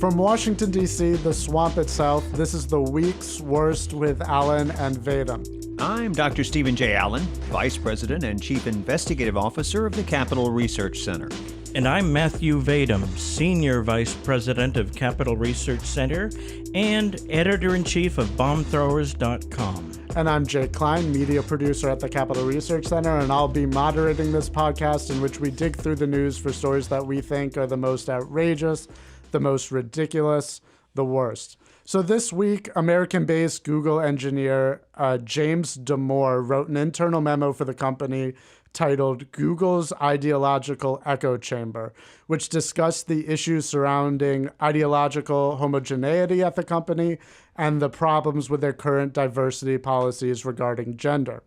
From Washington, D.C., the swamp itself, this is the week's worst with Allen and Vadum. I'm Dr. Stephen J. Allen, Vice President and Chief Investigative Officer of the Capital Research Center. And I'm Matthew Vadum, Senior Vice President of Capital Research Center and Editor-in-Chief of BombThrowers.com. And I'm Jake Klein, Media Producer at the Capital Research Center, and I'll be moderating this podcast in which we dig through the news for stories that we think are the most outrageous, the most ridiculous, the worst. So this week, American-based Google engineer James Damore wrote an internal memo for the company titled Google's Ideological Echo Chamber, which discussed the issues surrounding ideological homogeneity at the company and the problems with their current diversity policies regarding gender.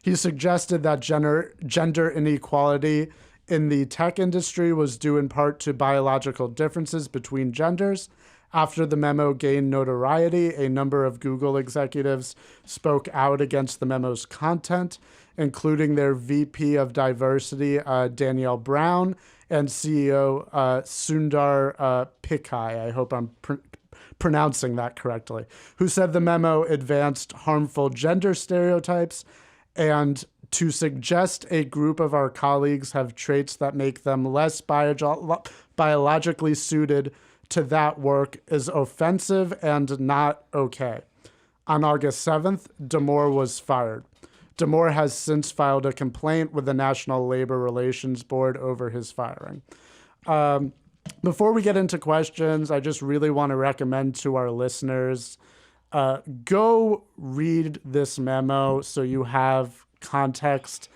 He suggested that gender inequality in the tech industry was due in part to biological differences between genders. After the memo gained notoriety, a number of Google executives spoke out against the memo's content, including their VP of Diversity, Danielle Brown, and CEO Sundar Pichai. I hope I'm pronouncing that correctly, who said the memo advanced harmful gender stereotypes and to suggest a group of our colleagues have traits that make them less biologically suited to that work is offensive and not okay. On August 7th, Damore was fired. Damore has since filed a complaint with the National Labor Relations Board over his firing. Before we get into questions, I just really want to recommend to our listeners, go read this memo so you have context.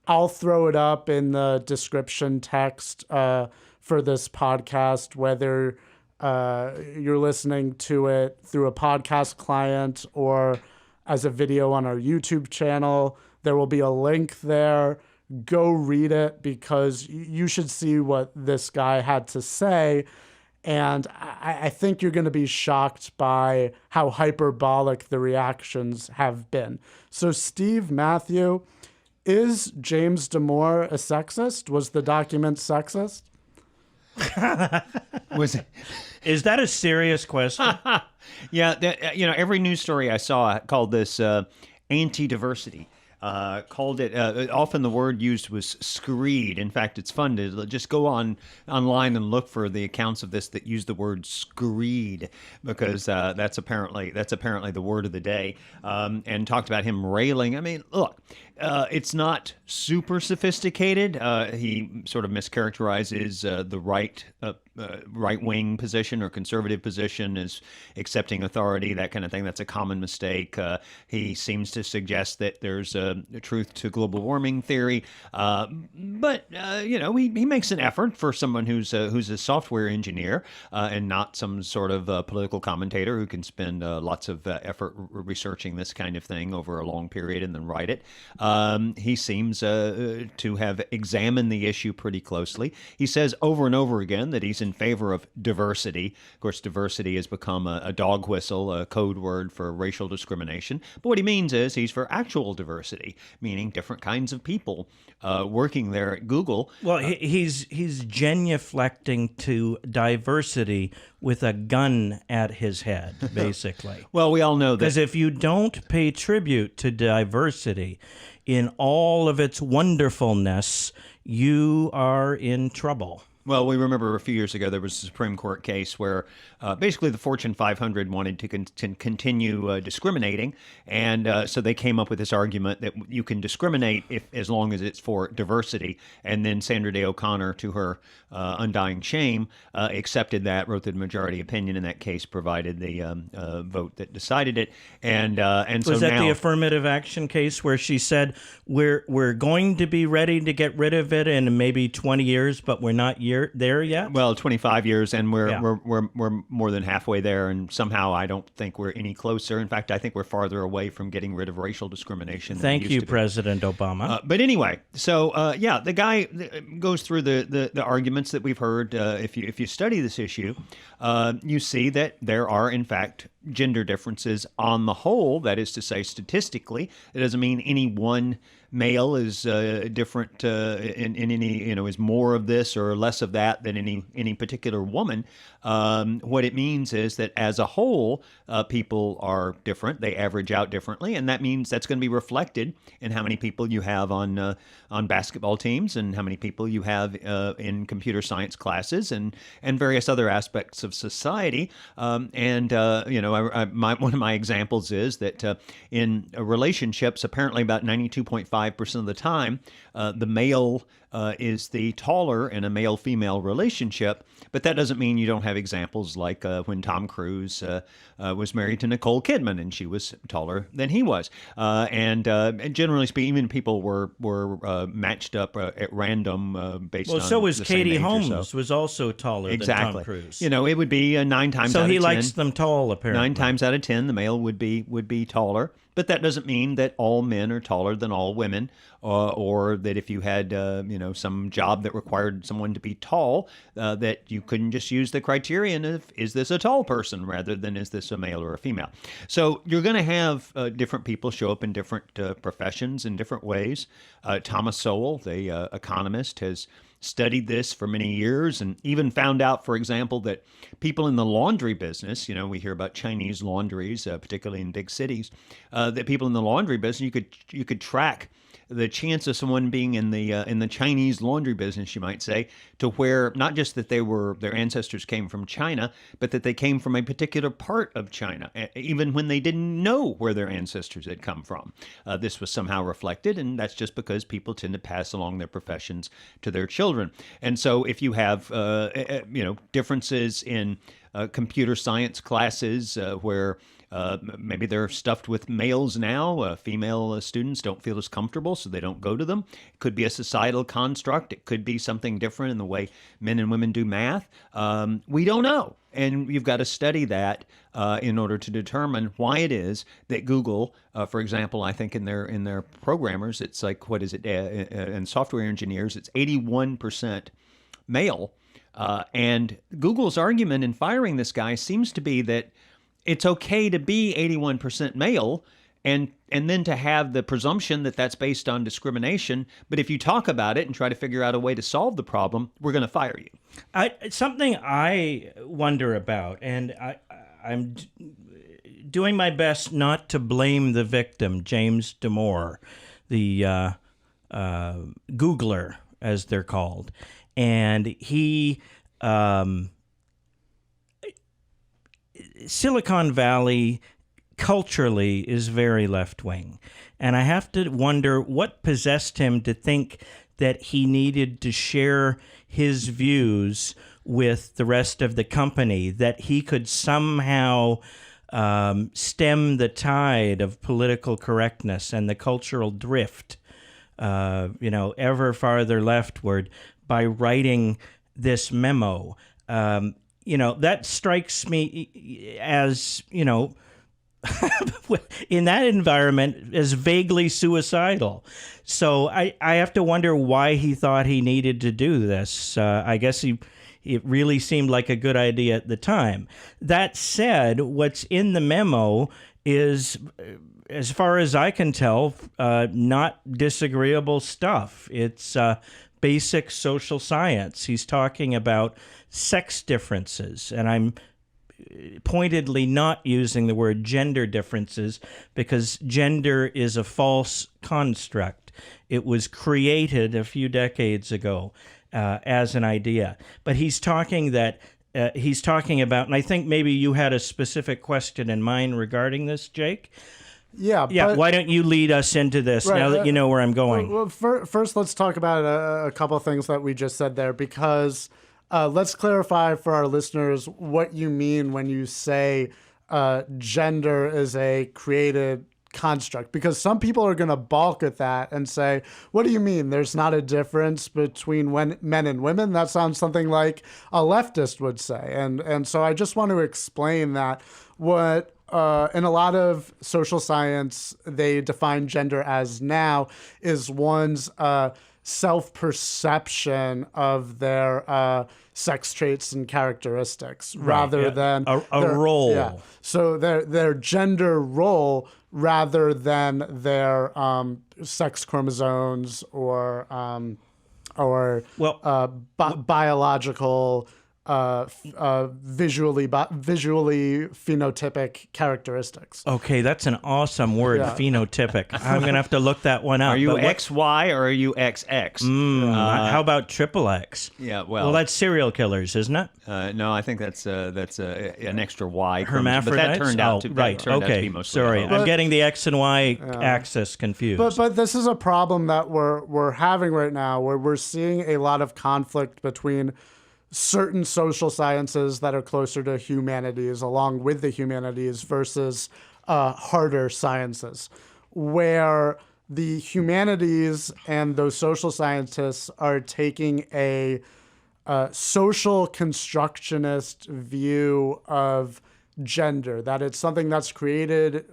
I'll throw it up in the description text for this podcast, whether you're listening to it through a podcast client or as a video on our YouTube channel. There will be a link there. Go read it because you should see what this guy had to say. And I think you're going to be shocked by how hyperbolic the reactions have been. So, Steve, Matthew, is James Damore a sexist? Was the document sexist? Was it? Is that a serious question? Yeah, every news story I saw called this anti-diversity. Called it, often the word used was screed. In fact, it's fun to just go online and look for the accounts of this that use the word screed, because that's apparently the word of the day, and talked about him railing. I mean, look, it's not super sophisticated. He sort of mischaracterizes the right-wing position or conservative position as accepting authority, that kind of thing. That's a common mistake. He seems to suggest that there's a truth to global warming theory, but he makes an effort for someone who's a software engineer and not some sort of political commentator who can spend lots of effort researching this kind of thing over a long period and then write it. He seems to have examined the issue pretty closely. He says over and over again that he's in favor of diversity. Of course, diversity has become a dog whistle, a code word for racial discrimination. But what he means is he's for actual diversity, meaning different kinds of people working there at Google. Well, he's genuflecting to diversity with a gun at his head, basically. Well, we all know that. Because if you don't pay tribute to diversity in all of its wonderfulness, you are in trouble. Well, we remember a few years ago there was a Supreme Court case where basically the Fortune 500 wanted to continue discriminating, and so they came up with this argument that you can discriminate as long as it's for diversity. And then Sandra Day O'Connor, to her undying shame, accepted that, wrote the majority opinion in that case, provided the vote that decided it. And so was that now, the affirmative action case where she said we're going to be ready to get rid of it in maybe 20 years, but we're not there yet? Well, 25 years, and we're more than halfway there, and somehow I don't think we're any closer. In fact, I think we're farther away from getting rid of racial discrimination. Thank you, President Obama. But anyway, so the guy goes through the arguments that we've heard. If you study this issue, you see that there are in fact gender differences on the whole. That is to say, statistically, it doesn't mean any one male is different in any, is more of this or less of that than any particular woman. What it means is that as a whole, people are different. They average out differently, and that means that's going to be reflected in how many people you have on basketball teams and how many people you have in computer science classes and various other aspects of society. One of my examples is that in relationships, apparently about 92.5% of the time, the male is the taller in a male-female relationship, but that doesn't mean you don't have examples like when Tom Cruise was married to Nicole Kidman and she was taller than he was. And generally speaking, even people were matched up at random based on Well, so was the Katie same age or Holmes, so. was also taller Exactly. than Tom Cruise. It would be 9 times So out of 10. he likes them tall, apparently. 9 times out of 10, the male would be taller. But that doesn't mean that all men are taller than all women, or that if you had, some job that required someone to be tall, that you couldn't just use the criterion of, is this a tall person, rather than is this a male or a female. So you're going to have different people show up in different professions in different ways. Thomas Sowell, the economist, has studied this for many years and even found out, for example, that people in the laundry business, we hear about Chinese laundries, particularly in big cities, that people in the laundry business, you could track the chance of someone being in the Chinese laundry business, you might say, to where not just that their ancestors came from China, but that they came from a particular part of China, even when they didn't know where their ancestors had come from. This was somehow reflected, and that's just because people tend to pass along their professions to their children. And so if you have differences in computer science classes where maybe they're stuffed with males now. Female students don't feel as comfortable, so they don't go to them. It could be a societal construct. It could be something different in the way men and women do math. We don't know. And you've got to study that in order to determine why it is that Google, for example, I think in their programmers, it's like, what is it, and software engineers, it's 81% male. And Google's argument in firing this guy seems to be that it's okay to be 81% male and then to have the presumption that that's based on discrimination. But if you talk about it and try to figure out a way to solve the problem, we're going to fire you. Something I wonder about, and I'm doing my best not to blame the victim, James Damore, the Googler, as they're called. And he... Silicon Valley culturally is very left-wing. And I have to wonder what possessed him to think that he needed to share his views with the rest of the company, that he could somehow stem the tide of political correctness and the cultural drift, ever farther leftward by writing this memo. That strikes me as, in that environment, as vaguely suicidal. So I have to wonder why he thought he needed to do this. I guess it really seemed like a good idea at the time. That said, what's in the memo is, as far as I can tell, not disagreeable stuff. It's basic social science. He's talking about sex differences, and I'm pointedly not using the word gender differences because gender is a false construct. It was created a few decades ago as an idea. But he's talking about, and I think maybe you had a specific question in mind regarding this, Jake. Yeah. Why don't you lead us into this now that you know where I'm going? Well, first, let's talk about a couple of things that we just said there, because let's clarify for our listeners what you mean when you say gender is a created construct, because some people are going to balk at that and say, what do you mean there's not a difference between men and women? That sounds something like a leftist would say. And so I just want to explain that what in a lot of social science they define gender as now is one's self-perception of their sex traits and characteristics rather than a their, role. Yeah. So their gender role rather than their sex chromosomes or biological visually phenotypic characteristics. Okay, that's an awesome word, phenotypic. I'm going to have to look that one up. Are you XY or are you XX? How about triple X? Yeah, Well, that's serial killers, isn't it? No, I think that's an extra Y. Hermaphrodites? But that turned out to, right. Turned out to Okay, be mostly sorry. O. I'm getting the X and Y axis confused. But this is a problem that we're having right now, where we're seeing a lot of conflict between certain social sciences that are closer to humanities along with the humanities versus harder sciences, where the humanities and those social scientists are taking a social constructionist view of gender, that it's something that's created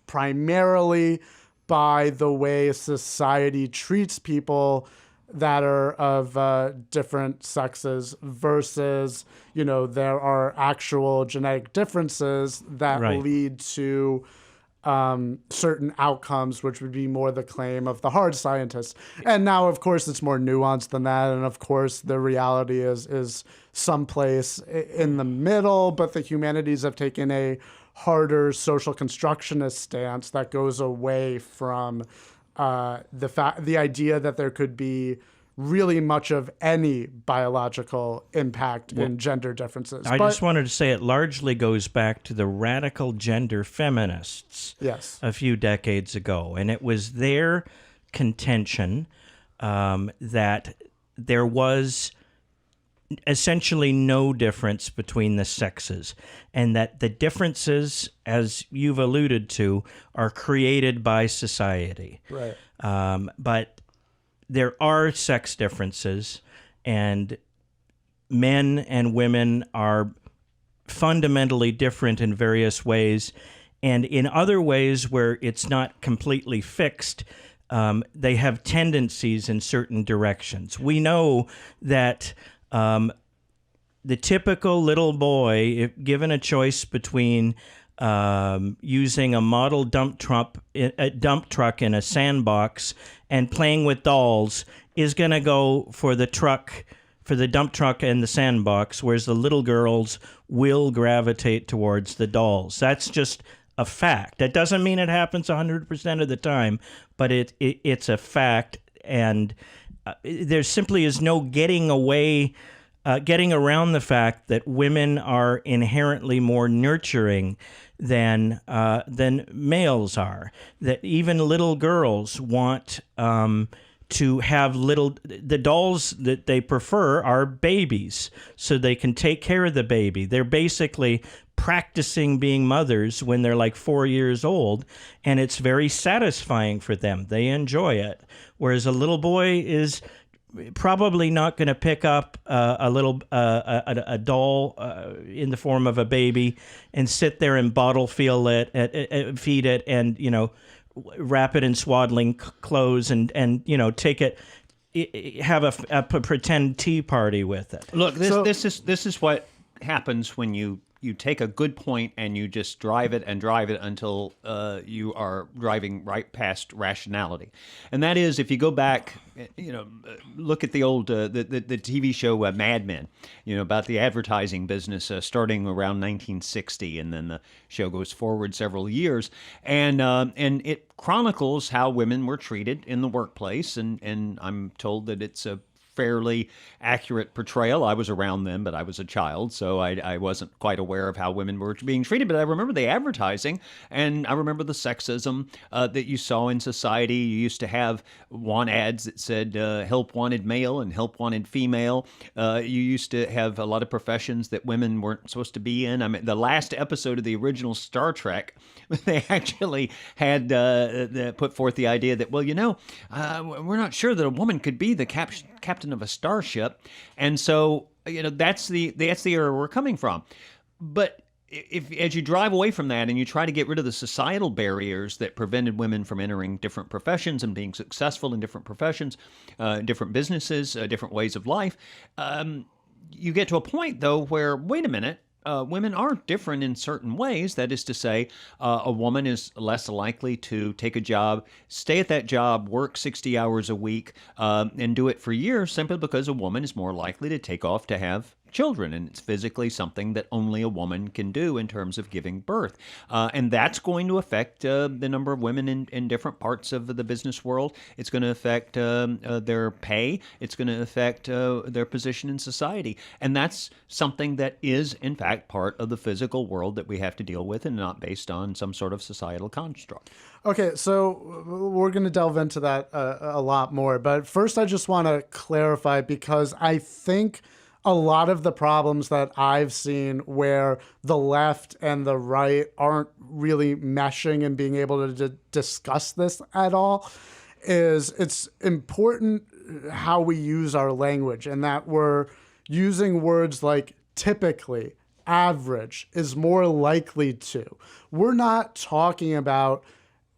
primarily by the way society treats people that are of different sexes versus, there are actual genetic differences that lead to certain outcomes, which would be more the claim of the hard scientists. And now, of course, it's more nuanced than that. And of course, the reality is someplace in the middle, but the humanities have taken a harder social constructionist stance that goes away from the idea that there could be really much of any biological impact in gender differences. I just wanted to say it largely goes back to the radical gender feminists a few decades ago. And it was their contention that there was essentially no difference between the sexes, and that the differences, as you've alluded to, are created by society. Right. But there are sex differences, and men and women are fundamentally different in various ways, and in other ways where it's not completely fixed, they have tendencies in certain directions. We know that the typical little boy, if given a choice between using a model dump truck in a sandbox and playing with dolls, is going to go for the dump truck and the sandbox, whereas the little girls will gravitate towards the dolls. That's just a fact. That doesn't mean it happens 100% of the time, but it's a fact, and there simply is no getting around the fact that women are inherently more nurturing than males are. That even little girls want to have the dolls that they prefer are babies, so they can take care of the baby. They're basically practicing being mothers when they're like 4 years old, and it's very satisfying for them. They enjoy it. Whereas a little boy is probably not going to pick up a doll in the form of a baby and sit there and bottle feed it, and wrap it in swaddling clothes and take it, have a pretend tea party with it. Look, this is what happens when you take a good point and you just drive it until you are driving right past rationality. And that is, if you go back, look at the old the TV show Mad Men, about the advertising business starting around 1960, and then the show goes forward several years, and it chronicles how women were treated in the workplace, and I'm told that it's a fairly accurate portrayal. I was around then, but I was a child, so I wasn't quite aware of how women were being treated. But I remember the advertising, and I remember the sexism that you saw in society. You used to have want ads that said help wanted male and help wanted female. You used to have a lot of professions that women weren't supposed to be in. I mean, the last episode of the original Star Trek, they actually had put forth the idea that, well, we're not sure that a woman could be the captain of a starship, and so that's the era we're coming from. But if as you drive away from that and you try to get rid of the societal barriers that prevented women from entering different professions and being successful in different professions, different businesses, different ways of life, you get to a point, though, where, wait a minute, women are different in certain ways. That is to say, a woman is less likely to take a job, stay at that job, work 60 hours a week, and do it for years simply because a woman is more likely to take off to have children, and it's physically something that only a woman can do in terms of giving birth. And that's going to affect the number of women in different parts of the business world. It's going to affect their pay. It's going to affect their position in society. And that's something that is, in fact, part of the physical world that we have to deal with and not based on some sort of societal construct. Okay, so we're going to delve into that a lot more. But first, I just want to clarify, because I think a lot of the problems that I've seen where the left and the right aren't really meshing and being able to discuss this at all is it's important how we use our language, and that we're using words like typically, average, is more likely to. We're not talking about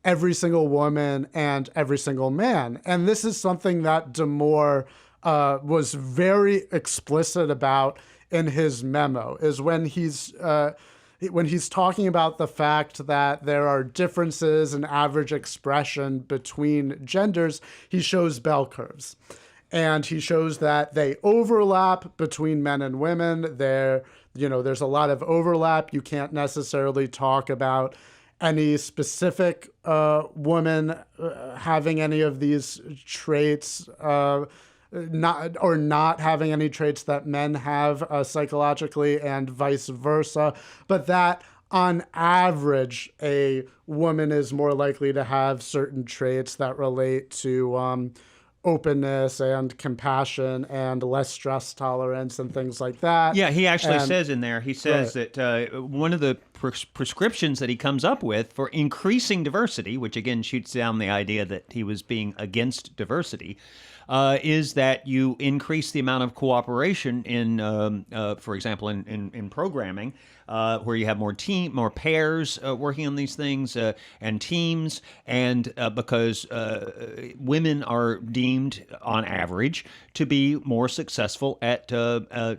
every single woman and every single man. And this is something that Damore was very explicit about in his memo, is when he's talking about the fact that there are differences in average expression between genders. He shows bell curves, and he shows that they overlap between men and women. There's a lot of overlap. You can't necessarily talk about any specific woman having any of these traits, not having any traits that men have psychologically, and vice versa, but that on average, a woman is more likely to have certain traits that relate to openness and compassion and less stress tolerance and things like that. Yeah, he actually says in there, he says right. that one of the prescriptions that he comes up with for increasing diversity, which again shoots down the idea that he was being against diversity, is that you increase the amount of cooperation in, for example, in programming, where you have more pairs working on these things and teams, and because women are deemed, on average, to be more successful at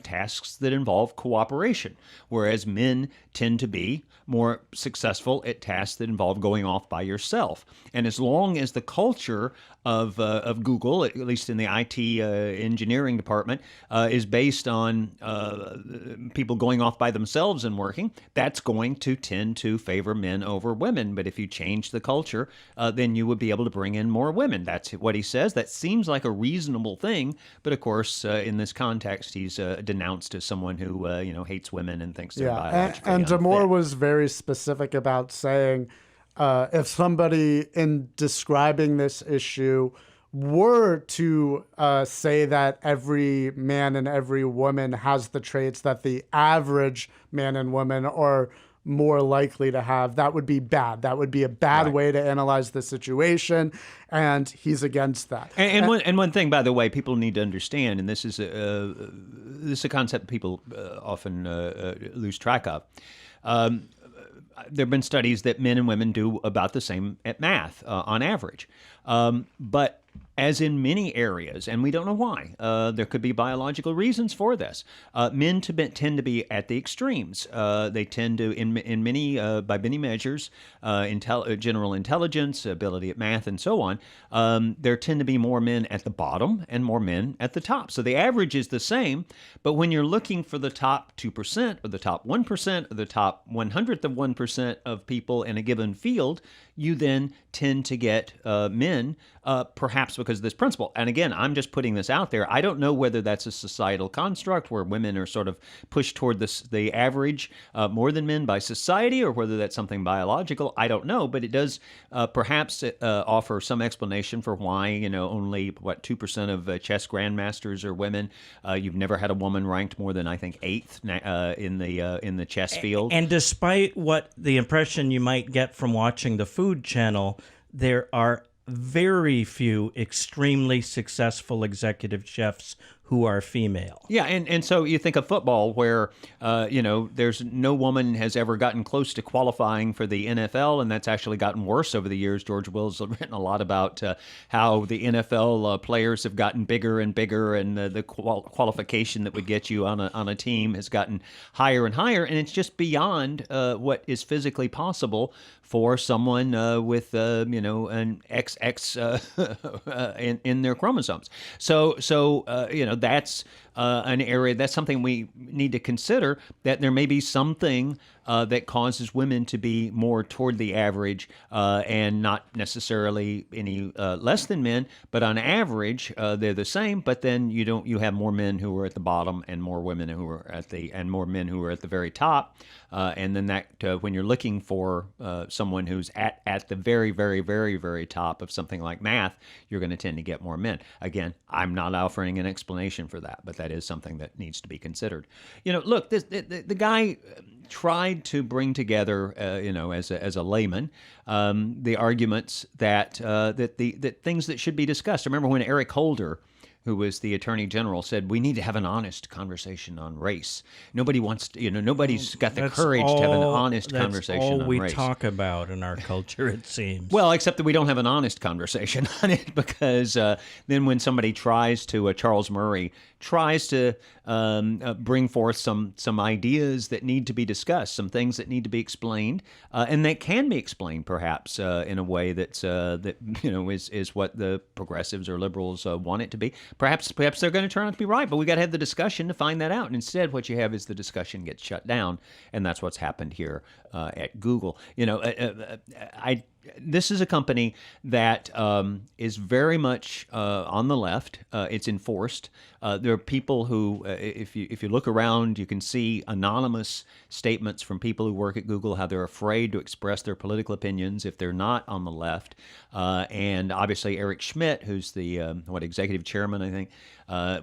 tasks that involve cooperation, whereas men tend to be more successful at tasks that involve going off by yourself. And as long as the culture of Google, at least in the IT engineering department, is based on people going off by themselves and working, that's going to tend to favor men over women. But if you change the culture, then you would be able to bring in more women. That's what he says. That seems like a reasonable thing. But of course, in this context, he's denounced as someone who hates women and thinks they're biologically and Damore unfit. was very specific about saying, if somebody in describing this issue were to say that every man and every woman has the traits that the average man and woman are more likely to have, that would be bad. That would be a bad way to analyze the situation, and he's against that. And one thing, by the way, people need to understand, and this is a concept people often lose track of. There have been studies that men and women do about the same at math on average. But as in many areas, and we don't know why, there could be biological reasons for this. Men tend to be at the extremes. They tend to, in many, by many measures, general intelligence, ability at math, and so on, there tend to be more men at the bottom and more men at the top. So the average is the same, but when you're looking for the top 2% or the top 1% or the top 100th of 1% of people in a given field, you then tend to get men, perhaps because of this principle. And again, I'm just putting this out there. I don't know whether that's a societal construct where women are sort of pushed toward the average more than men by society, or whether that's something biological. I don't know, but it does perhaps offer some explanation for why only 2% of chess grandmasters are women. You've never had a woman ranked more than I think 8th in the chess field. And despite what the impression you might get from watching the Food Channel, there are very few extremely successful executive chefs who are female. Yeah, and so you think of football where, there's no woman has ever gotten close to qualifying for the NFL, and that's actually gotten worse over the years. George Will's written a lot about how the NFL players have gotten bigger and bigger, and the qualification that would get you on a team has gotten higher and higher, and it's just beyond what is physically possible for someone with an XX in their chromosomes. So that's an area, that's something we need to consider, that there may be something that causes women to be more toward the average and not necessarily any less than men, but on average they're the same. But then you have more men who are at the bottom and more women who are and more men who are at the very top. And then that when you're looking for someone who's at the very, very, very, very top of something like math, you're going to tend to get more men. Again, I'm not offering an explanation for that, but that is something that needs to be considered. Look, the guy tried to bring together, as a layman, the arguments that things that should be discussed. I remember when Eric Holder, who was the Attorney General, said we need to have an honest conversation on race. Nobody wants to, nobody's got the courage to have an honest conversation on race. That's all we talk about in our culture, it seems. Well, except that we don't have an honest conversation on it, because then when somebody tries to, Charles Murray tries to bring forth some ideas that need to be discussed, some things that need to be explained, and that can be explained perhaps in a way that's is what the progressives or liberals want it to be. Perhaps they're going to turn out to be right, but we got to have the discussion to find that out. And instead, what you have is the discussion gets shut down, and that's what's happened here at Google. This is a company that is very much on the left. It's enforced. There are people who, if you look around, you can see anonymous statements from people who work at Google, how they're afraid to express their political opinions if they're not on the left. And obviously Eric Schmidt, who's the executive chairman, I think,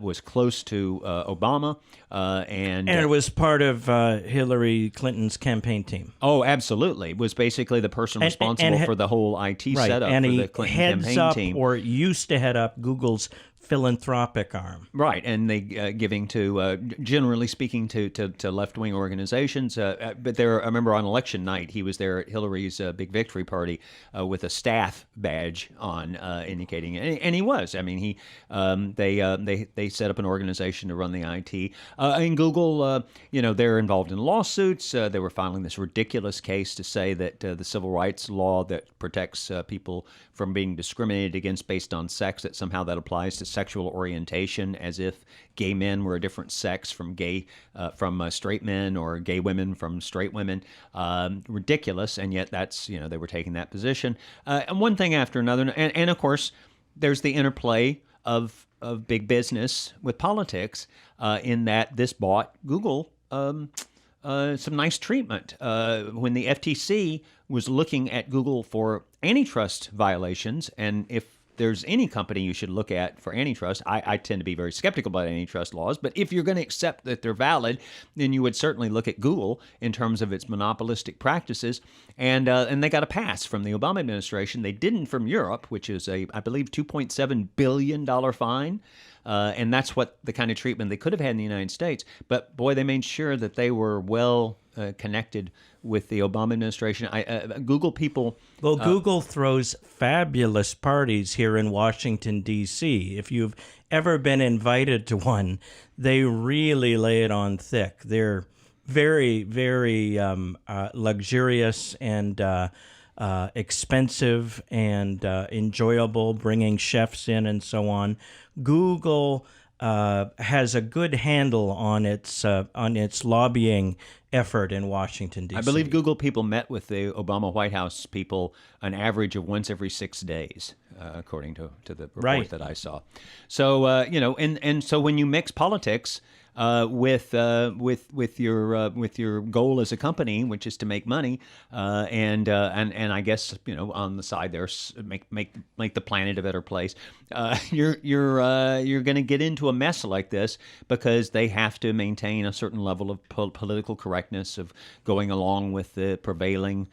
was close to Obama. And it was part of Hillary Clinton's campaign team. Oh, absolutely. Was basically the person responsible for the whole IT setup for the Clinton campaign team. Or used to head up Google's philanthropic arm. Right, and they giving to, generally speaking, to left-wing organizations. But I remember on election night, he was there at Hillary's big victory party with a staff badge on, indicating, and he was. I mean, they set up an organization to run the IT. In Google, they're involved in lawsuits. They were filing this ridiculous case to say that the civil rights law that protects people from being discriminated against based on sex, that somehow that applies to sexual orientation, as if gay men were a different sex from straight men, or gay women from straight women. Ridiculous, and yet that's, they were taking that position. And one thing after another, and of course, there's the interplay of big business with politics, in that this bought Google some nice treatment. When the FTC was looking at Google for antitrust violations, and if there's any company you should look at for antitrust, I tend to be very skeptical about antitrust laws, but if you're going to accept that they're valid, then you would certainly look at Google in terms of its monopolistic practices. And they got a pass from the Obama administration. They didn't from Europe, which is I believe, $2.7 billion fine. And that's what the kind of treatment they could have had in the United States. But boy, they made sure that they were well connected with the Obama administration. Google people. Well, Google throws fabulous parties here in Washington, D.C. If you've ever been invited to one, they really lay it on thick. They're very, very luxurious and expensive and enjoyable, bringing chefs in and so on. Google has a good handle on its lobbying effort in Washington, D.C. I believe Google people met with the Obama White House people an average of once every 6 days, according to the report that I saw. So, and so when you mix politics with your goal as a company, which is to make money, and I guess on the side there's make the planet a better place. You're going to get into a mess like this because they have to maintain a certain level of political correctness, of going along with the prevailing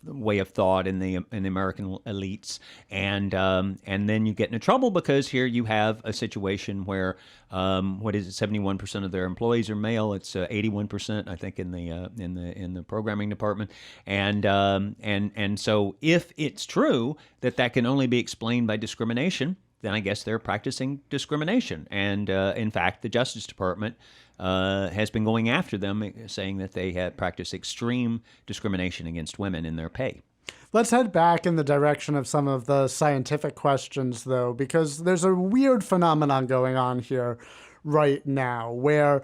way of thought in the American elites, and then you get into trouble because here you have a situation where 71% of their employees are male. It's 81%, I think, in the programming department, and so if it's true that can only be explained by discrimination, then I guess they're practicing discrimination. And in fact, the Justice Department has been going after them, saying that they have practiced extreme discrimination against women in their pay. Let's head back in the direction of some of the scientific questions, though, because there's a weird phenomenon going on here right now where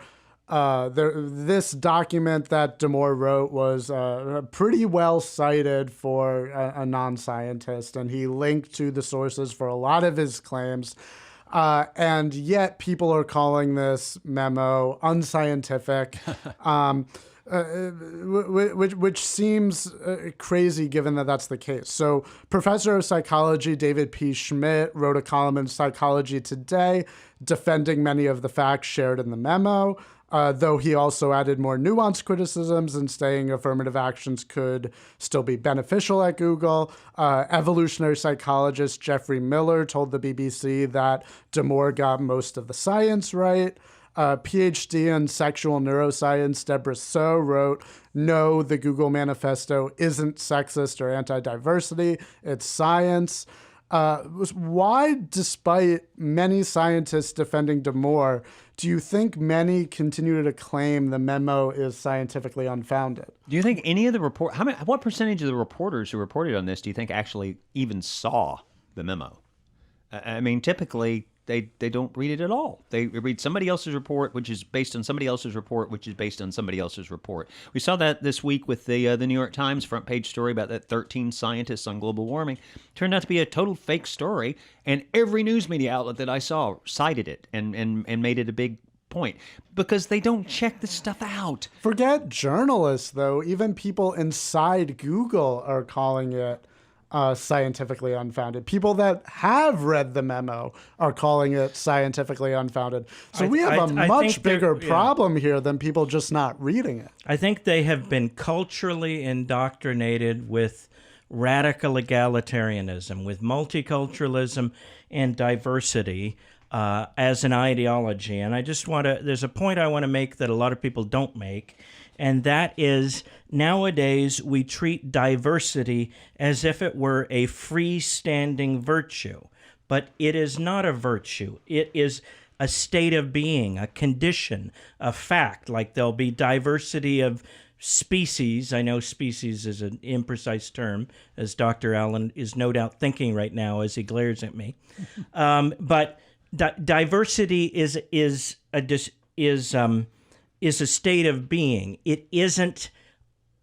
this document that Damore wrote was pretty well cited for a non-scientist, and he linked to the sources for a lot of his claims. And yet people are calling this memo unscientific. Which seems crazy given that that's the case. So Professor of Psychology David P. Schmidt wrote a column in Psychology Today defending many of the facts shared in the memo, though he also added more nuanced criticisms and saying affirmative actions could still be beneficial at Google. Evolutionary psychologist Jeffrey Miller told the BBC that Damore got most of the science right. PhD in sexual neuroscience Deborah So wrote, "No, the Google Manifesto isn't sexist or anti-diversity. It's science." Why, despite many scientists defending Damore, do you think many continue to claim the memo is scientifically unfounded? Do you think any of the what percentage of the reporters who reported on this do you think actually even saw the memo? I mean, typically they don't read it at all. They read somebody else's report, which is based on somebody else's report, which is based on somebody else's report. We saw that this week with the New York Times front page story about that 13 scientists on global warming. Turned out to be a total fake story, and every news media outlet that I saw cited it and made it a big point because they don't check this stuff out. Forget journalists, though. Even people inside Google are calling it scientifically unfounded. People that have read the memo are calling it scientifically unfounded. So we have a much bigger problem here than people just not reading it. I think they have been culturally indoctrinated with radical egalitarianism, with multiculturalism and diversity as an ideology. And I just want to, there's a point I want to make that a lot of people don't make, and that is nowadays we treat diversity as if it were a freestanding virtue. But it is not a virtue. It is a state of being, a condition, a fact. Like there'll be diversity of species. I know species is an imprecise term, as Dr. Allen is no doubt thinking right now as he glares at me. But diversity is a state of being. It isn't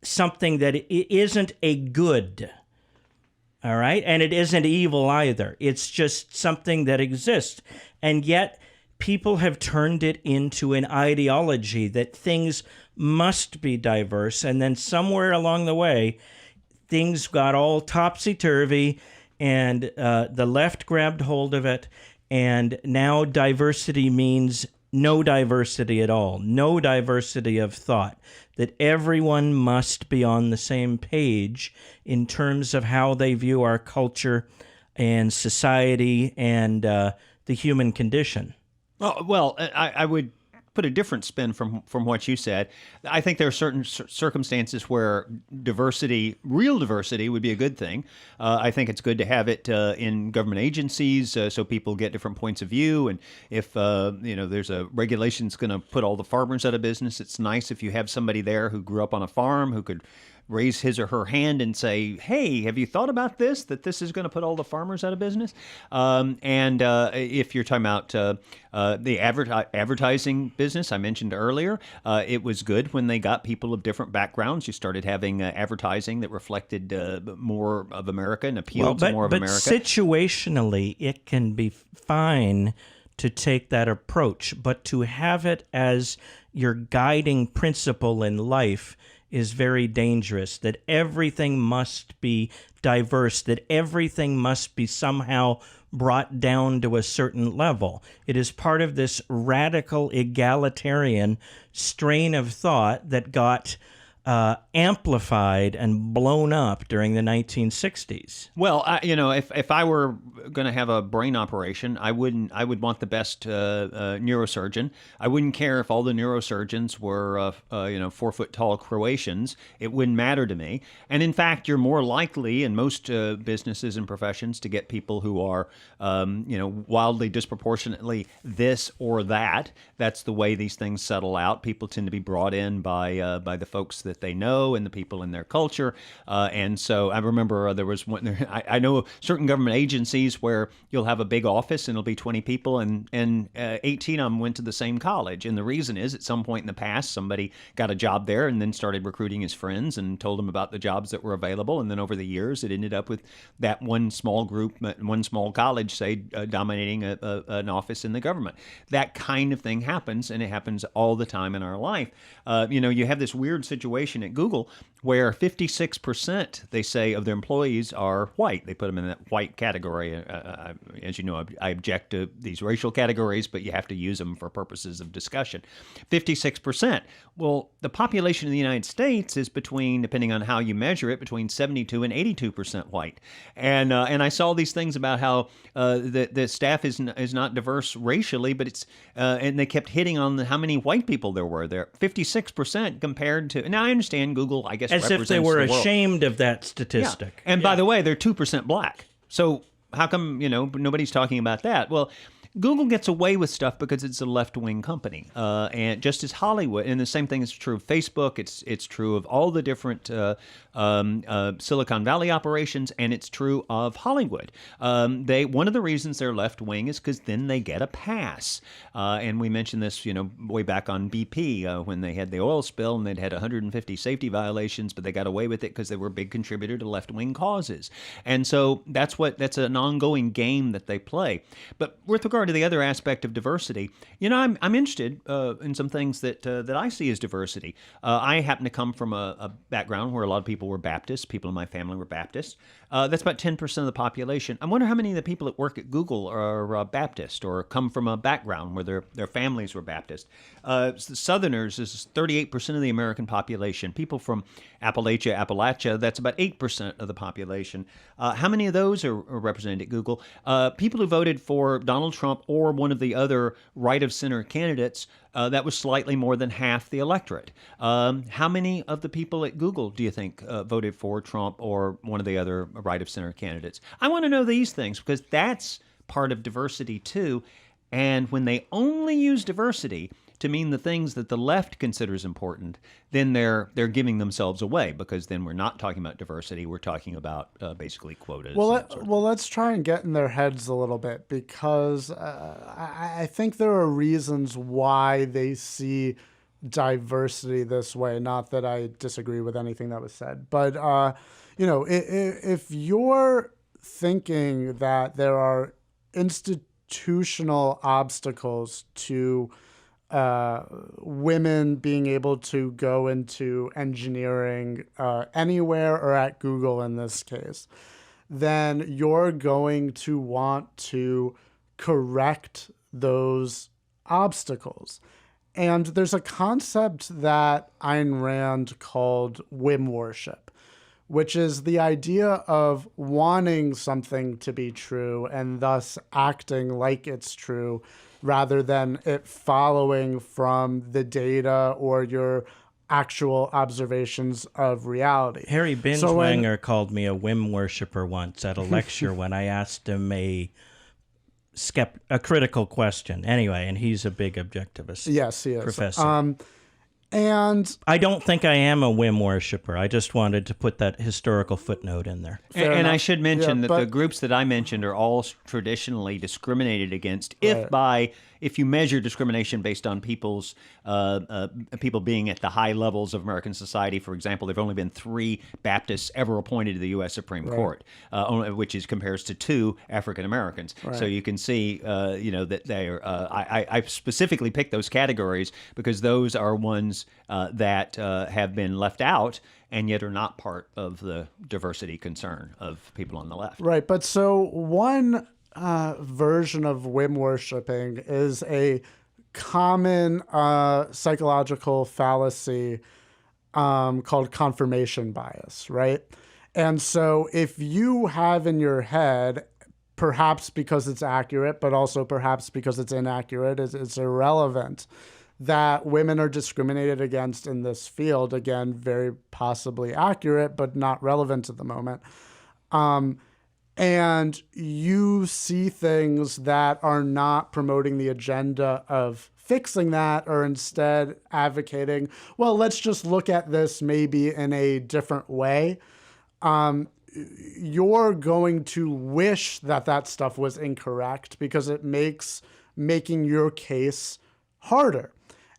something that it isn't a good, all right? And it isn't evil either. It's just something that exists. And yet people have turned it into an ideology that things must be diverse. And then somewhere along the way, things got all topsy-turvy, and the left grabbed hold of it. And now diversity means no diversity at all, no diversity of thought, that everyone must be on the same page in terms of how they view our culture and society and the human condition. Well, I would put a different spin from what you said. I think there are certain circumstances where diversity, real diversity, would be a good thing. I think it's good to have it in government agencies so people get different points of view. And if there's a regulation that's going to put all the farmers out of business, it's nice if you have somebody there who grew up on a farm who could raise his or her hand and say, hey, have you thought about this, that this is going to put all the farmers out of business? And if you're talking about the advertising business I mentioned earlier, it was good when they got people of different backgrounds. You started having advertising that reflected more of America and appealed to more of America. But situationally, it can be fine to take that approach, but to have it as your guiding principle in life is very dangerous, that everything must be diverse, that everything must be somehow brought down to a certain level. It is part of this radical egalitarian strain of thought that got amplified and blown up during the 1960s. Well, if I were going to have a brain operation, I would want the best neurosurgeon. I wouldn't care if all the neurosurgeons were 4-foot tall Croatians. It wouldn't matter to me. And in fact, you're more likely in most businesses and professions to get people who are wildly disproportionately this or that. That's the way these things settle out. People tend to be brought in by the folks that they know and the people in their culture. And so I remember there was one, I know certain government agencies where you'll have a big office and it'll be 20 people and 18 of them went to the same college. And the reason is at some point in the past, somebody got a job there and then started recruiting his friends and told them about the jobs that were available. And then over the years, it ended up with that one small group, one small college, say, dominating an office in the government. That kind of thing happens, and it happens all the time in our life. You have this weird situation at Google where 56%, they say, of their employees are white. They put them in that white category. As you know, I object to these racial categories, but you have to use them for purposes of discussion. 56%. Well, the population of the United States is between, depending on how you measure it, between 72 and 82% white. And I saw these things about how the staff is not diverse racially, but it's and they kept hitting on how many white people there were there. 56% compared to. Now I understand Google, I guess, as if they were ashamed of that statistic. Yeah. And by the way, they're 2% black. So how come nobody's talking about that? Well, Google gets away with stuff because it's a left-wing company, and just as Hollywood, and the same thing is true of Facebook. It's true of all the different Silicon Valley operations, and it's true of Hollywood. One of the reasons they're left-wing is because then they get a pass. And we mentioned this, way back on BP when they had the oil spill and they'd had 150 safety violations, but they got away with it because they were a big contributor to left-wing causes. And so that's an ongoing game that they play. But with regard to the other aspect of diversity, I'm interested in some things that I see as diversity. I happen to come from a background where a lot of people were Baptists. People in my family were Baptists. That's about 10% of the population. I wonder how many of the people that work at Google are Baptist or come from a background where their families were Baptist. Southerners is 38% of the American population. People from Appalachia, that's about 8% of the population. How many of those are represented at Google? People who voted for Donald Trump or one of the other right-of-center candidates, that was slightly more than half the electorate. How many of the people at Google do you think voted for Trump or one of the other right-of-center candidates? I want to know these things because that's part of diversity too. And when they only use diversity to mean the things that the left considers important, then they're giving themselves away because then we're not talking about diversity. We're talking about basically quotas. Well, let's try and get in their heads a little bit because I think there are reasons why they see diversity this way. Not that I disagree with anything that was said, but if you're thinking that there are institutional obstacles to women being able to go into engineering anywhere or at Google in this case, then you're going to want to correct those obstacles. And there's a concept that Ayn Rand called whim worship, which is the idea of wanting something to be true and thus acting like it's true rather than it following from the data or your actual observations of reality. Harry Binswanger called me a whim worshiper once at a lecture when I asked him a critical question. Anyway, and he's a big objectivist. Yes, he is. Professor. And I don't think I am a whim worshiper. I just wanted to put that historical footnote in there. And I should mention that the groups that I mentioned are all traditionally discriminated against, if by if you measure discrimination based on people's people being at the high levels of American society, for example, there have only been 3 Baptists ever appointed to the U.S. Supreme Court, which compares to 2 African Americans. So you can see, that they are. I specifically picked those categories because those are ones that have been left out and yet are not part of the diversity concern of people on the left. Right. But so one version of whim worshiping is a common psychological fallacy called confirmation bias, right? And so if you have in your head, perhaps because it's accurate, but also perhaps because it's inaccurate, it's irrelevant, that women are discriminated against in this field, again, very possibly accurate, but not relevant at the moment. And you see things that are not promoting the agenda of fixing that, or instead advocating, well, let's just look at this maybe in a different way. You're going to wish that stuff was incorrect because it makes making your case harder.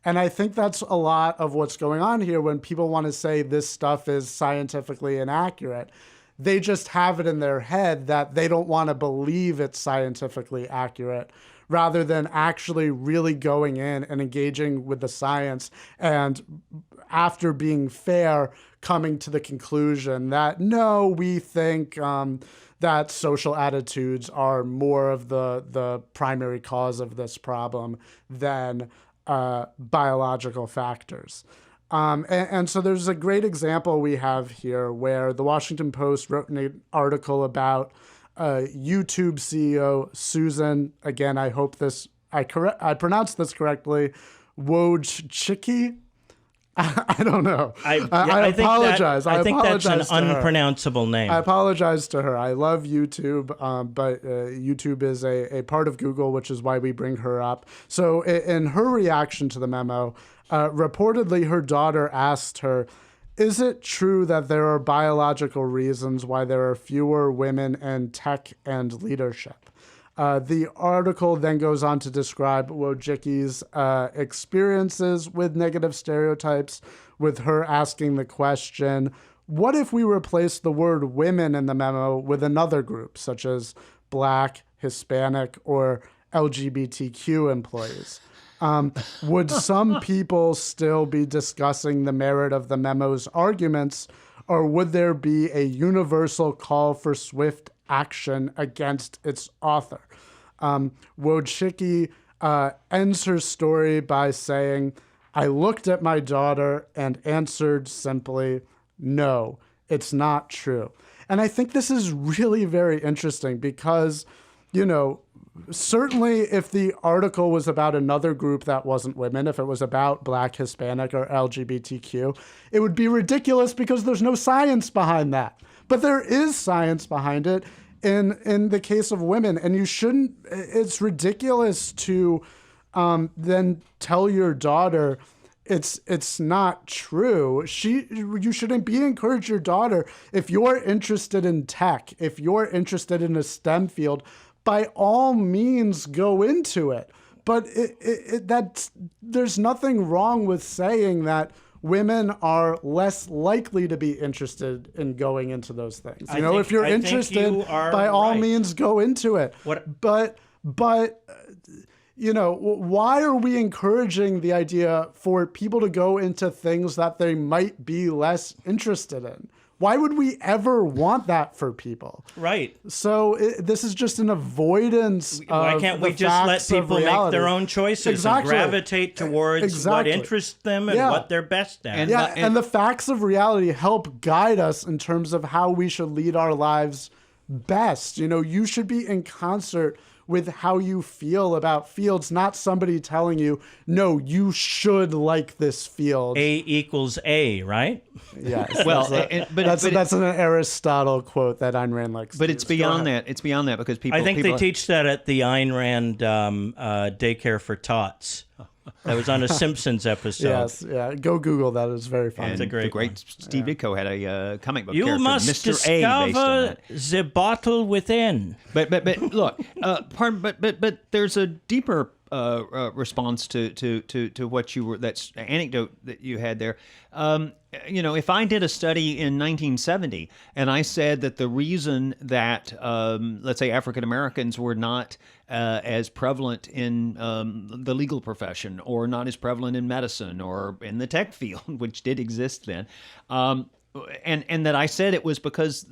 And I think that's a lot of what's going on here when people want to say this stuff is scientifically inaccurate. They just have it in their head that they don't want to believe it's scientifically accurate, rather than actually really going in and engaging with the science and, after being fair, coming to the conclusion that, no, we think that social attitudes are more of the primary cause of this problem than biological factors. And so there's a great example we have here where the Washington Post wrote an article about YouTube CEO Susan, again, I hope I pronounced this correctly, Wojcicki. I don't know. I apologize. I think that's an apologize to her. unpronounceable name. I apologize to her. I love YouTube, but YouTube is a part of Google, which is why we bring her up. So in her reaction to the memo, reportedly her daughter asked her, is it true that there are biological reasons why there are fewer women in tech and leadership? The article then goes on to describe Wojcicki's experiences with negative stereotypes, with her asking the question, what if we replace the word women in the memo with another group, such as Black, Hispanic, or LGBTQ employees? Would some people still be discussing the merit of the memo's arguments, or would there be a universal call for swift action against its author? Wojcicki ends her story by saying, I looked at my daughter and answered simply, no, it's not true. And I think this is really very interesting because, certainly if the article was about another group that wasn't women, if it was about Black, Hispanic, or LGBTQ, it would be ridiculous because there's no science behind that. But there is science behind it in the case of women. And it's ridiculous to then tell your daughter it's not true. You shouldn't encourage your daughter, if you're interested in tech, if you're interested in a STEM field, by all means go into it. But there's nothing wrong with saying that women are less likely to be interested in going into those things. If you're interested, by all means go into it. But why are we encouraging the idea for people to go into things that they might be less interested in? Why would we ever want that for people? Right. So this is just an avoidance. Why can't we just let people make their own choices and gravitate towards what interests them and what they're best at? And the facts of reality help guide us in terms of how we should lead our lives best. You should be in concert with how you feel about fields, not somebody telling you, no, you should like this field. A equals A, right? Yes. Well, that's an Aristotle quote that Ayn Rand likes. But it's beyond that. It's beyond that because people. I think they teach that at the Ayn Rand daycare for tots. That was on a Simpsons episode. Yes, yeah. Go Google that. It's very fun. And the great Steve Ditko had a comic book you character, must Mr. discover A, based on that. the bottle within. But look, but there's a deeper response to what you were, that's anecdote that you had there. If I did a study in 1970 and I said that the reason that, let's say, African Americans were not as prevalent in the legal profession, or not as prevalent in medicine or in the tech field, which did exist then, and that I said it was because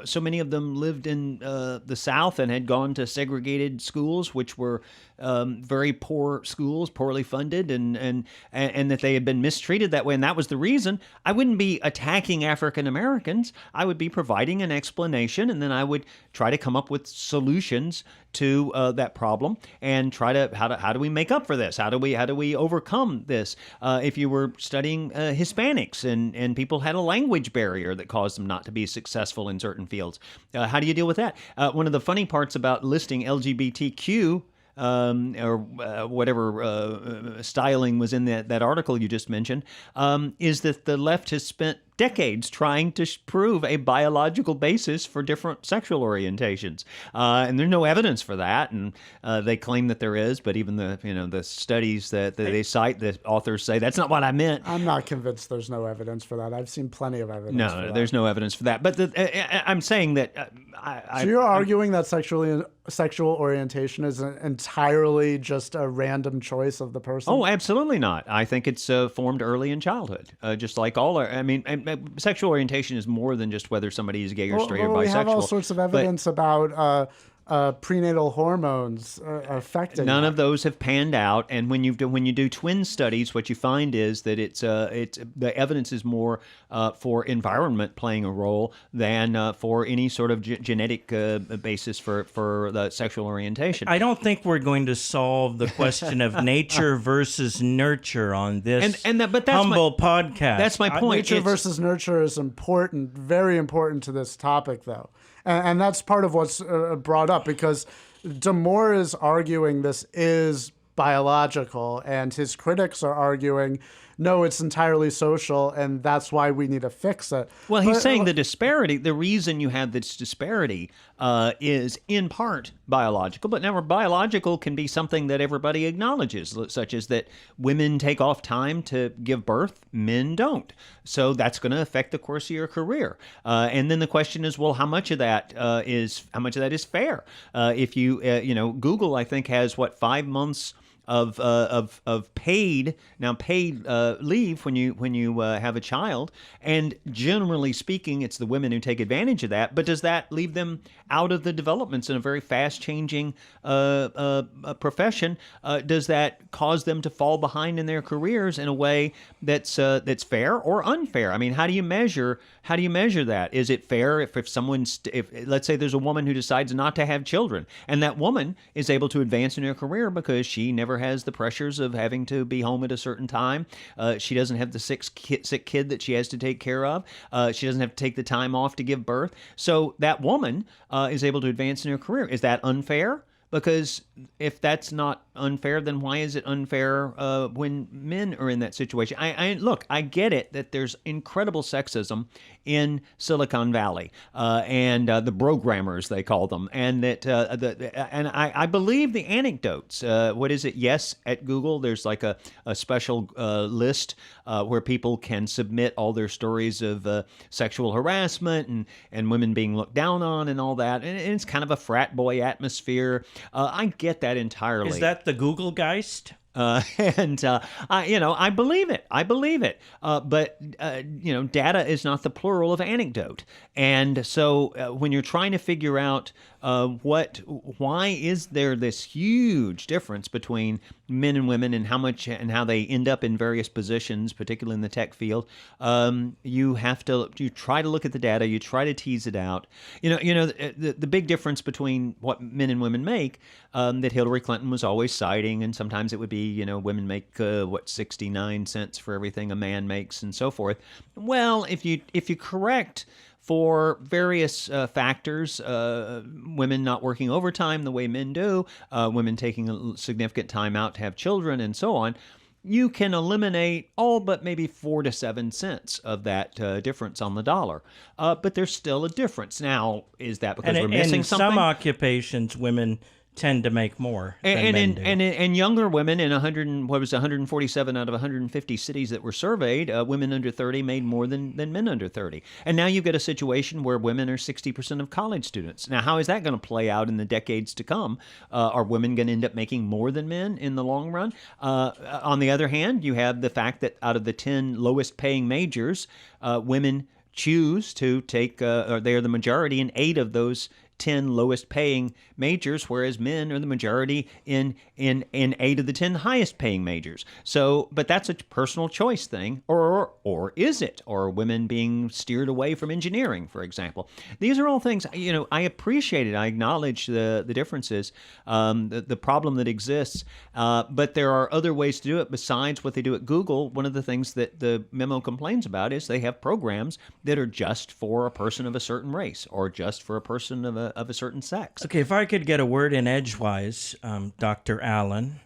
so many of them lived in the South and had gone to segregated schools, which were very poor schools, poorly funded, and that they had been mistreated that way, and that was the reason. I wouldn't be attacking African Americans. I would be providing an explanation, and then I would try to come up with solutions to that problem, and try to how do we make up for this? How do we overcome this? If you were studying Hispanics and people had a language barrier that caused them not to be successful in certain fields, how do you deal with that? One of the funny parts about listing LGBTQ or whatever styling was in that article you just mentioned, is that the left has spent decades trying to prove a biological basis for different sexual orientations, and there's no evidence for that. And they claim that there is, but even the studies that they cite, the authors say that's not what I meant. I'm not convinced there's no evidence for that. I've seen plenty of evidence. No, there's no evidence for that. But I'm saying that. So you're arguing that sexual orientation is entirely just a random choice of the person? Oh, absolutely not. I think it's formed early in childhood, just like all. Sexual orientation is more than just whether somebody is gay or straight or bisexual. We have all sorts of evidence about prenatal hormones affecting. None of those have panned out, and when you do twin studies, what you find is that it's the evidence is more for environment playing a role than for any sort of genetic basis for the sexual orientation. I don't think we're going to solve the question of nature versus nurture on this but that's humble podcast. That's my point. Nature versus nurture is important, very important to this topic, though. And that's part of what's brought up, because Damore is arguing this is biological, and his critics are arguing, no, it's entirely social, and that's why we need to fix it. Well, he's saying the disparity, the reason you have this disparity is in part biological, but never biological can be something that everybody acknowledges, such as that women take off time to give birth, men don't. So that's going to affect the course of your career. And then the question is, well, how much of that is fair? If you, Google, I think, has 5 months of paid leave when you have a child, and generally speaking, it's the women who take advantage of that. But does that leave them out of the developments in a very fast changing profession? Does that cause them to fall behind in their careers in a way that's fair or unfair? I mean, how do you measure that? Is it fair if let's say there's a woman who decides not to have children, and that woman is able to advance in her career because she never has the pressures of having to be home at a certain time. She doesn't have the sick kid that she has to take care of. She doesn't have to take the time off to give birth. So that woman is able to advance in her career. Is that unfair? Because if that's not unfair, then why is it unfair when men are in that situation? I get it that there's incredible sexism in Silicon Valley and the programmers, they call them, and that I believe the anecdotes. What is it? Yes, at Google, there's like a special list where people can submit all their stories of sexual harassment and women being looked down on and all that, and it's kind of a frat boy atmosphere. I get that entirely. Is that the Google Geist? I believe it. But data is not the plural of anecdote. And so when you're trying to figure out why is there this huge difference between men and women and how they end up in various positions, particularly in the tech field, you try to look at the data, you try to tease it out. The big difference between what men and women make that Hillary Clinton was always citing, and sometimes it would be, women make 69 cents for everything a man makes and so forth. Well, if you correct for various factors, women not working overtime the way men do, women taking a significant time out to have children, and so on, you can eliminate all but maybe 4 to 7 cents of that difference on the dollar. But there's still a difference. Now, is that because we're missing something? In some occupations, women tend to make more than men do. And younger women in 147 out of 150 cities that were surveyed, women under 30 made more than men under 30. And now you've got a situation where women are 60% of college students. Now, how is that going to play out in the decades to come? Are women going to end up making more than men in the long run? On the other hand, you have the fact that out of the 10 lowest paying majors, women choose to take, or they are the majority in 8 of those 10 lowest paying majors, whereas men are the majority in 8 of the 10 highest paying majors. So, but that's a personal choice thing, or is it? Or are women being steered away from engineering, for example? These are all things, I appreciate it. I acknowledge the differences, the problem that exists, but there are other ways to do it besides what they do at Google. One of the things that the memo complains about is they have programs that are just for a person of a certain race or just for a person of a certain sex. Okay, if I could get a word in edgewise, Dr. Allen.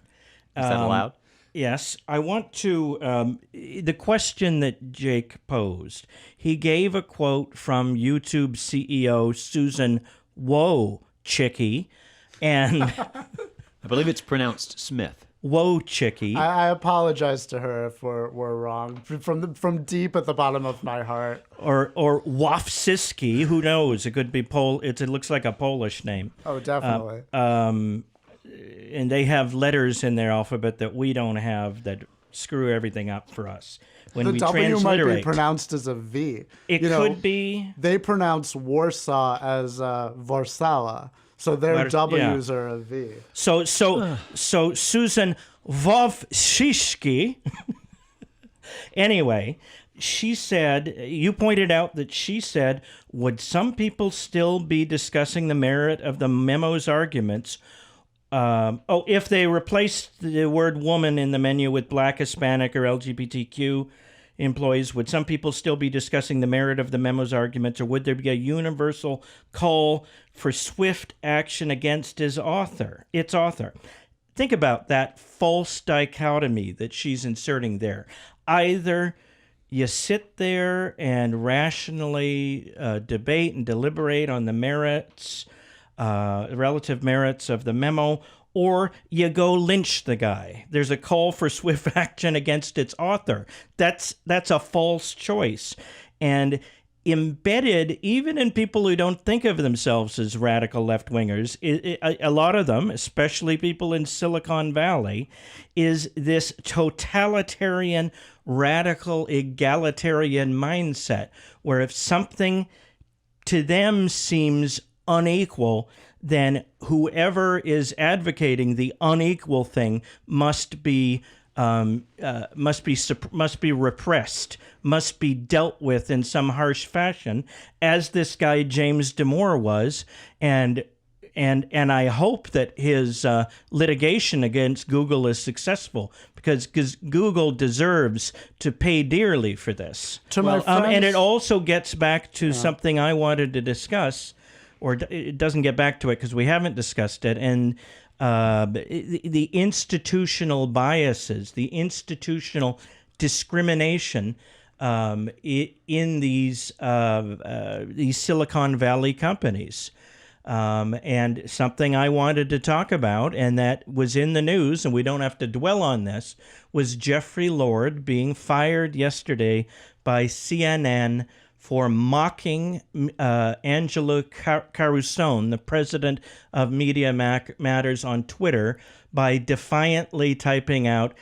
Is that allowed? Yes. I want to, the question that Jake posed, he gave a quote from YouTube CEO Susan Wojcicki, and I believe it's pronounced Smith. Wojcicki. I apologize to her if we're wrong from deep at the bottom of my heart. Or Wofsiski, who knows? It could be It looks like a Polish name. Oh, definitely. And they have letters in their alphabet that we don't have that screw everything up for us. When The we W might be transliterate, pronounced as a V. it could be. They pronounce Warsaw as Warszawa, so their W's are a V. So Susan Wojcicki. Anyway, she said, you pointed out that she said, would some people still be discussing the merit of the memo's arguments? If they replaced the word woman in the menu with Black, Hispanic, or LGBTQ employees, would some people still be discussing the merit of the memo's arguments, or would there be a universal call for swift action against its author? Think about that false dichotomy that she's inserting there. Either you sit there and rationally debate and deliberate on the merits, relative merits of the memo, or you go lynch the guy. There's a call for swift action against its author. That's a false choice. And embedded, even in people who don't think of themselves as radical left-wingers, a lot of them, especially people in Silicon Valley, is this totalitarian, radical, egalitarian mindset, where if something to them seems unequal, then whoever is advocating the unequal thing must be repressed, must be dealt with in some harsh fashion, as this guy James Damore was, and I hope that his litigation against Google is successful, because Google deserves to pay dearly for this. And it also gets back to something I wanted to discuss, or it doesn't get back to it because we haven't discussed it, and the institutional biases, the institutional discrimination in these Silicon Valley companies. And something I wanted to talk about, and that was in the news, and we don't have to dwell on this, was Jeffrey Lord being fired yesterday by CNN for mocking Angela Carusone, the president of Media Matters, on Twitter by defiantly typing out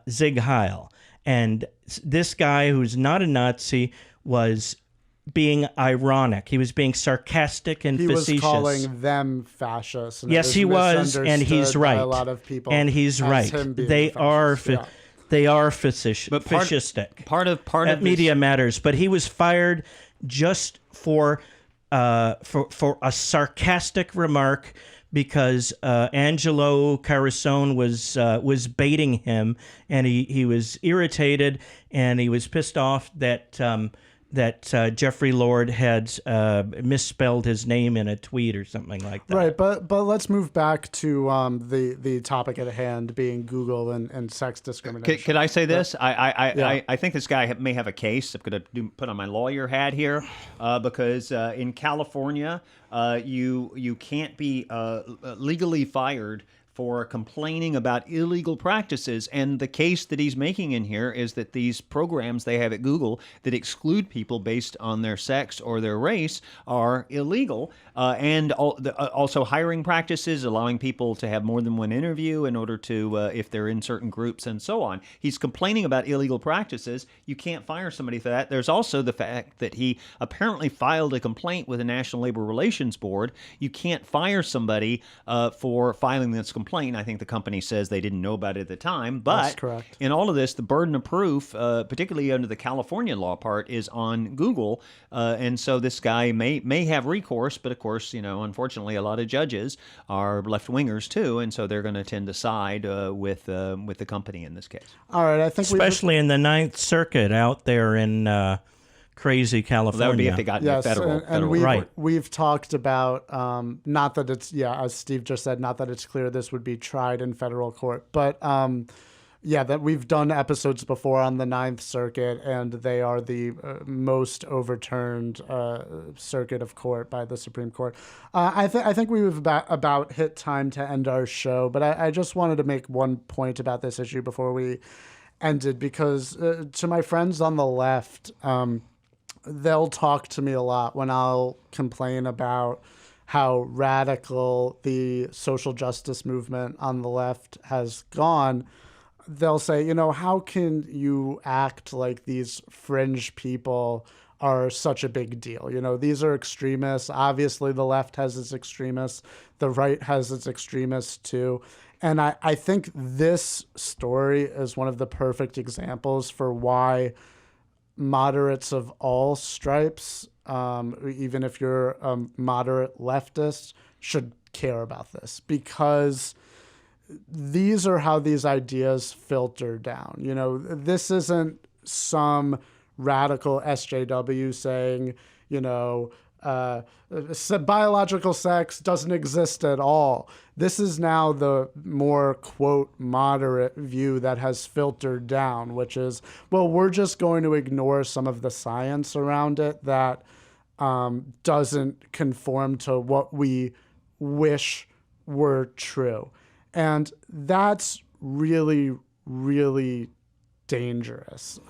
Zig Heil. And this guy, who's not a Nazi, was being ironic. He was being sarcastic and facetious. He was calling them fascists. Yes, he was, and he's right. By a lot of people, and he's right. They are fascistic. Part of Media Matters, but he was fired just for a sarcastic remark because Angelo Carusone was baiting him, and he was irritated, and he was pissed off that that Jeffrey Lord had misspelled his name in a tweet or something like that. Right, but let's move back to the topic at hand, being Google and sex discrimination. Could I say this? I think this guy may have a case. I'm going to put on my lawyer hat here, because in California, you can't be legally fired for complaining about illegal practices. And the case that he's making in here is that these programs they have at Google that exclude people based on their sex or their race are illegal. And also hiring practices, allowing people to have more than one interview in order to, if they're in certain groups and so on. He's complaining about illegal practices. You can't fire somebody for that. There's also the fact that he apparently filed a complaint with the National Labor Relations Board. You can't fire somebody for filing this complaint. I think the company says they didn't know about it at the time. But That's correct. In all of this, the burden of proof, particularly under the California law part, is on Google. And so this guy may have recourse, but of course, unfortunately, a lot of judges are left-wingers too, and so they're going to tend to side with the company in this case. All right, I think especially in the Ninth Circuit out there in crazy California. Well, that would be if they got into federal. We've talked about, not that it's, as Steve just said, not that it's clear this would be tried in federal court, but that we've done episodes before on the Ninth Circuit, and they are the most overturned circuit of court by the Supreme Court. I think we've about hit time to end our show, but I just wanted to make one point about this issue before we ended, because to my friends on the left, they'll talk to me a lot when I'll complain about how radical the social justice movement on the left has gone. They'll say, how can you act like these fringe people are such a big deal? These are extremists. Obviously, the left has its extremists. The right has its extremists too. And I think this story is one of the perfect examples for why moderates of all stripes, even if you're a moderate leftist, should care about this, because these are how these ideas filter down. This isn't some radical SJW saying, biological sex doesn't exist at all. This is now the more, quote, moderate view that has filtered down, which is, well, we're just going to ignore some of the science around it that doesn't conform to what we wish were true. And that's really, really dangerous,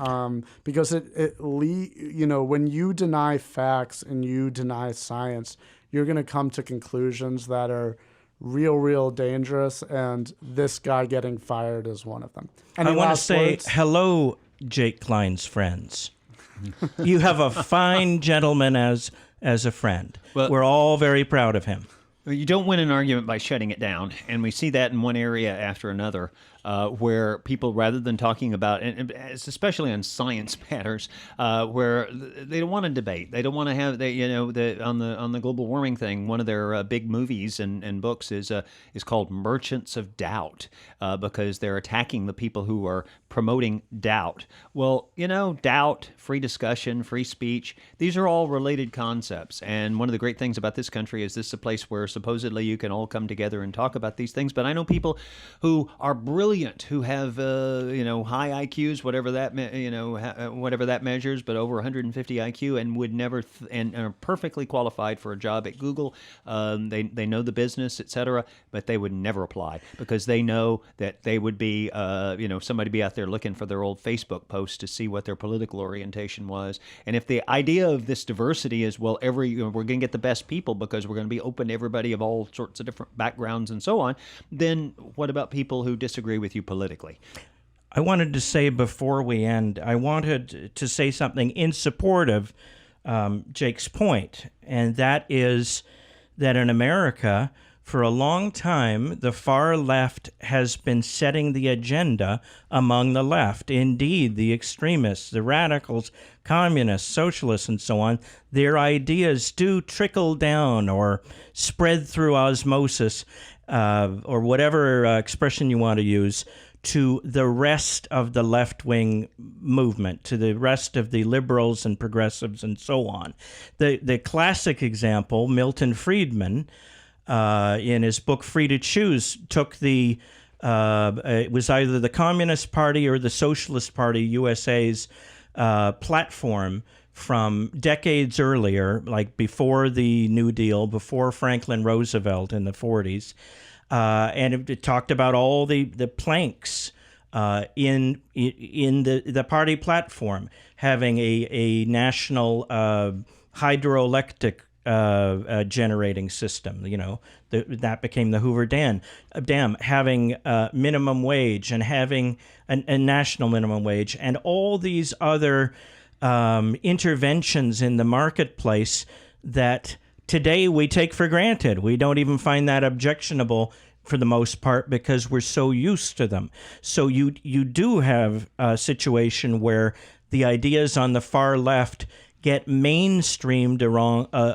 because when you deny facts and you deny science, you're going to come to conclusions that are real dangerous, and this guy getting fired is one of them. I want to say hello, Jake Klein's friends. You have a fine gentleman as a friend. Well, we're all very proud of him. You don't win an argument by shutting it down, and we see that in one area after another, where people, rather than talking about, and especially on science matters, where they don't want to debate, they don't want to have, on the global warming thing, one of their big movies and books is called Merchants of Doubt, because they're attacking the people who are promoting doubt. Well, doubt, free discussion, free speech, these are all related concepts, and one of the great things about this country is this is a place where supposedly you can all come together and talk about these things. But I know people who are brilliant, who have high IQs, whatever that measures, but over 150 IQ, and would never and are perfectly qualified for a job at Google. They know the business, etc., but they would never apply because they know that they would be somebody be out there looking for their old Facebook post to see what their political orientation was. And if the idea of this diversity is, well, we're going to get the best people because we're going to be open to everybody of all sorts of different backgrounds and so on, then what about people who disagree with you politically? I wanted to say before we end, I wanted to say something in support of Jake's point, and that is that in America, for a long time, the far left has been setting the agenda among the left. Indeed, the extremists, the radicals, communists, socialists, and so on, their ideas do trickle down or spread through osmosis, or whatever expression you want to use, to the rest of the left-wing movement, to the rest of the liberals and progressives and so on. The classic example, Milton Friedman, in his book Free to Choose, took it was either the Communist Party or the Socialist Party USA's platform from decades earlier, like before the New Deal, before Franklin Roosevelt in the 40s, and it talked about all the planks in the party platform, having a national hydroelectric generating system. That became the Hoover Dam, having minimum wage and having a national minimum wage, and all these other interventions in the marketplace that today we take for granted. We don't even find that objectionable for the most part because we're so used to them. So you do have a situation where the ideas on the far left get mainstreamed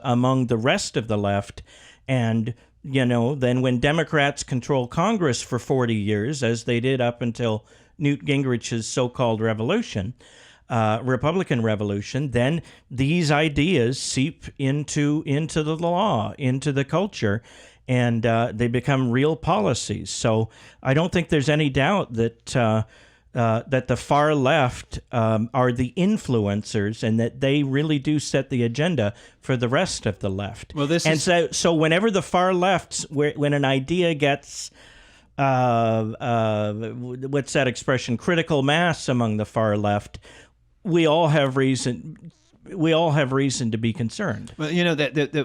among the rest of the left, and then when Democrats control Congress for 40 years, as they did up until Newt Gingrich's so-called revolution, Republican Revolution, then these ideas seep into the law, into the culture, and they become real policies. So I don't think there's any doubt that the far left are the influencers, and that they really do set the agenda for the rest of the left. Well, so whenever the far left, when an idea gets what's that expression? Critical mass among the far left, we all have reason to be concerned. Well,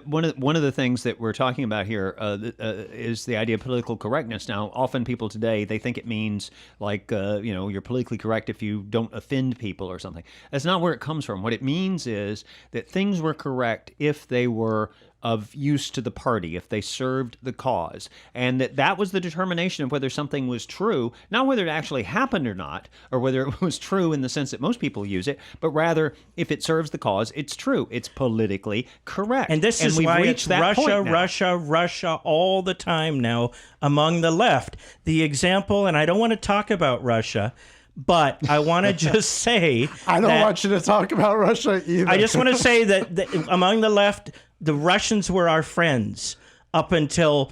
one of the things that we're talking about here is the idea of political correctness. Now, often people today, they think it means like you're politically correct if you don't offend people or something. That's not where it comes from. What it means is that things were correct if they were of use to the party, if they served the cause, and that was the determination of whether something was true, not whether it actually happened or not, or whether it was true in the sense that most people use it, but rather if it serves the cause, it's true, it's politically correct. And this is why it's Russia all the time now among the left. The example, and I don't want to talk about Russia, but I want to just say I don't want you to talk about Russia either. I just want to say that among the left, the Russians were our friends up until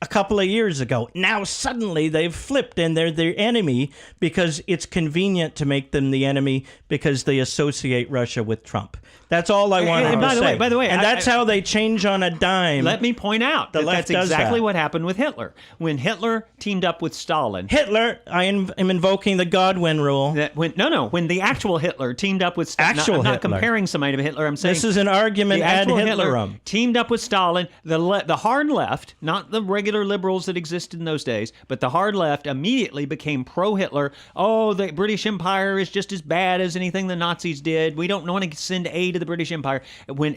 a couple of years ago. Now suddenly they've flipped and they're their enemy because it's convenient to make them the enemy because they associate Russia with Trump. That's all I wanted to say. By the way, and that's how they change on a dime. Let me point out that's exactly what happened with Hitler. When Hitler teamed up with Stalin. I am invoking the Godwin rule. When the actual Hitler teamed up with Stalin. I'm not comparing somebody to Hitler. I'm saying this is an argument ad Hitlerum. Teamed up with Stalin. The hard left, not the regular liberals that existed in those days, but the hard left immediately became pro-Hitler. Oh, the British Empire is just as bad as anything the Nazis did. We don't want to send aid to the British Empire.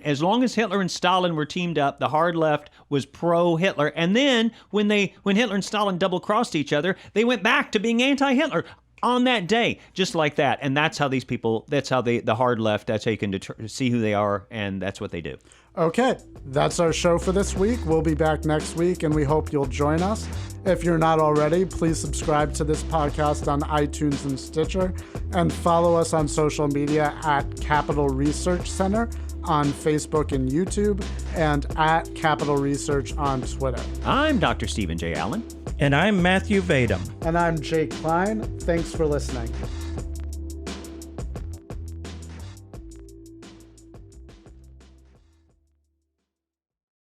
As long as Hitler and Stalin were teamed up, the hard left was pro-Hitler. And then when Hitler and Stalin double-crossed each other, they went back to being anti-Hitler on that day, just like that. And that's how these people, the hard left, that's how you can see who they are, and that's what they do. Okay, that's our show for this week. We'll be back next week, and we hope you'll join us. If you're not already, please subscribe to this podcast on iTunes and Stitcher, and follow us on social media at Capital Research Center on Facebook and YouTube, and at Capital Research on Twitter. I'm Dr. Stephen J. Allen. And I'm Matthew Vadum. And I'm Jake Klein. Thanks for listening.